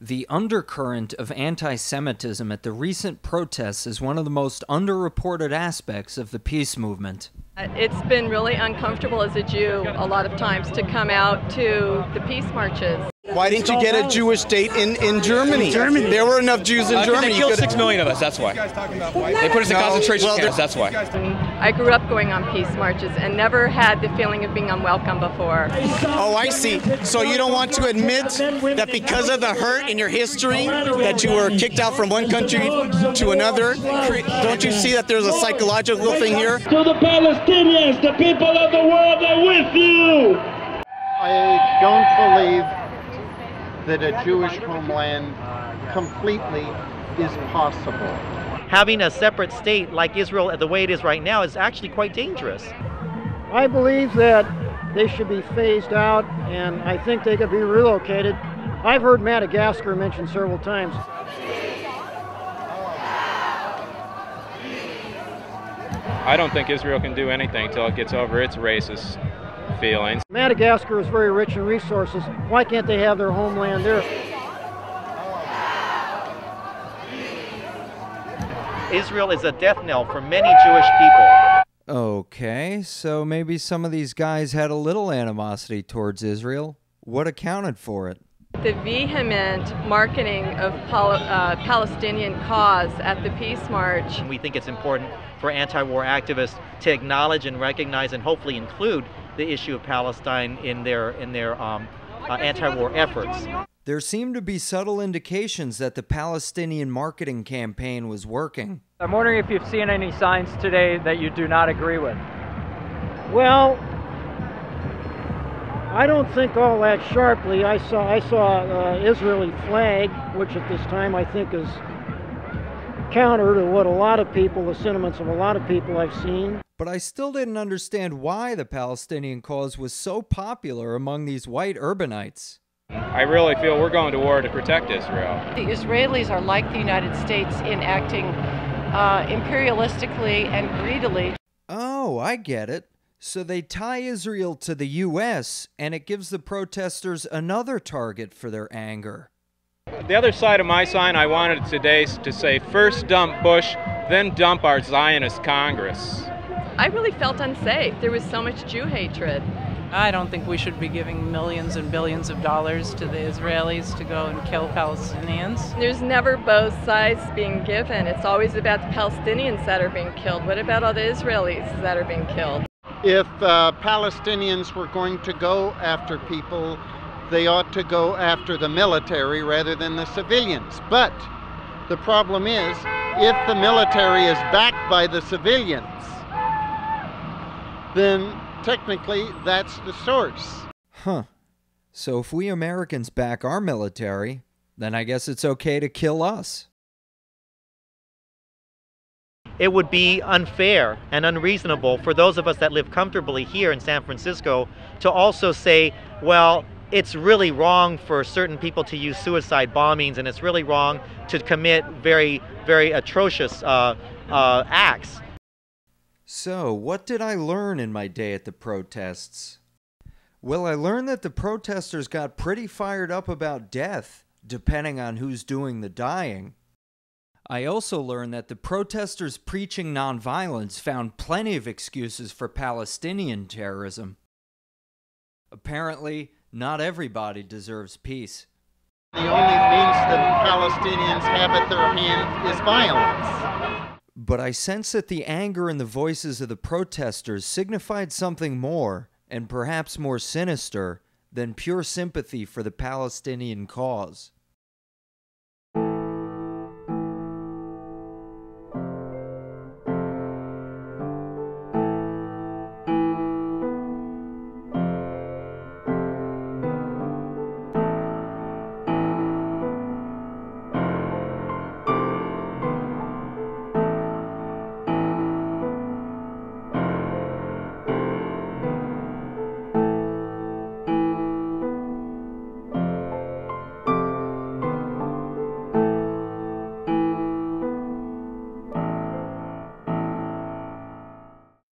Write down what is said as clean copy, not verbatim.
The undercurrent of anti-Semitism at the recent protests is one of the most underreported aspects of the peace movement. It's been really uncomfortable as a Jew a lot of times to come out to the peace marches. Why didn't you get a Jewish state in Germany? There were enough Jews in Germany. They killed 6 million of us, that's why. They put us in concentration camps, that's why. I grew up going on peace marches and never had the feeling of being unwelcome before. Oh, I see. So you don't want to admit that because of the hurt in your history that you were kicked out from one country to another? Don't you see that there's a psychological thing here? To the Palestinians, the people of the world are with you! I don't believe that a Jewish homeland completely is possible. Having a separate state like Israel the way it is right now is actually quite dangerous. I believe that they should be phased out, and I think they could be relocated. I've heard Madagascar mentioned several times. I don't think Israel can do anything until it gets over its racist feelings. Madagascar is very rich in resources. Why can't they have their homeland there? Israel is a death knell for many Jewish people. Okay, so maybe some of these guys had a little animosity towards Israel. What accounted for it? The vehement marketing of Palestinian cause at the Peace March. We think it's important for anti-war activists to acknowledge and recognize and hopefully include the issue of Palestine in their anti-war efforts. There seem to be subtle indications that the Palestinian marketing campaign was working. I'm wondering if you've seen any signs today that you do not agree with. Well, I don't think all that sharply. I saw Israeli flag, which at this time I think is counter to what a lot of people, the sentiments of a lot of people I've seen. But I still didn't understand why the Palestinian cause was so popular among these white urbanites. I really feel we're going to war to protect Israel. The Israelis are like the United States in acting imperialistically and greedily. Oh, I get it. So they tie Israel to the U.S., and it gives the protesters another target for their anger. The other side of my sign, I wanted today to say, first dump Bush, then dump our Zionist Congress. I really felt unsafe. There was so much Jew hatred. I don't think we should be giving millions and billions of dollars to the Israelis to go and kill Palestinians. There's never both sides being given. It's always about the Palestinians that are being killed. What about all the Israelis that are being killed? If Palestinians were going to go after people, they ought to go after the military rather than the civilians. But the problem is, if the military is backed by the civilians, then technically that's the source. Huh. So if we Americans back our military, then I guess it's okay to kill us. It would be unfair and unreasonable for those of us that live comfortably here in San Francisco to also say, well, it's really wrong for certain people to use suicide bombings, and it's really wrong to commit very, very atrocious acts. So, what did I learn in my day at the protests? Well, I learned that the protesters got pretty fired up about death, depending on who's doing the dying. I also learned that the protesters preaching nonviolence found plenty of excuses for Palestinian terrorism. Apparently, not everybody deserves peace. The only means that Palestinians have at their hand is violence. But I sense that the anger in the voices of the protesters signified something more, and perhaps more sinister, than pure sympathy for the Palestinian cause.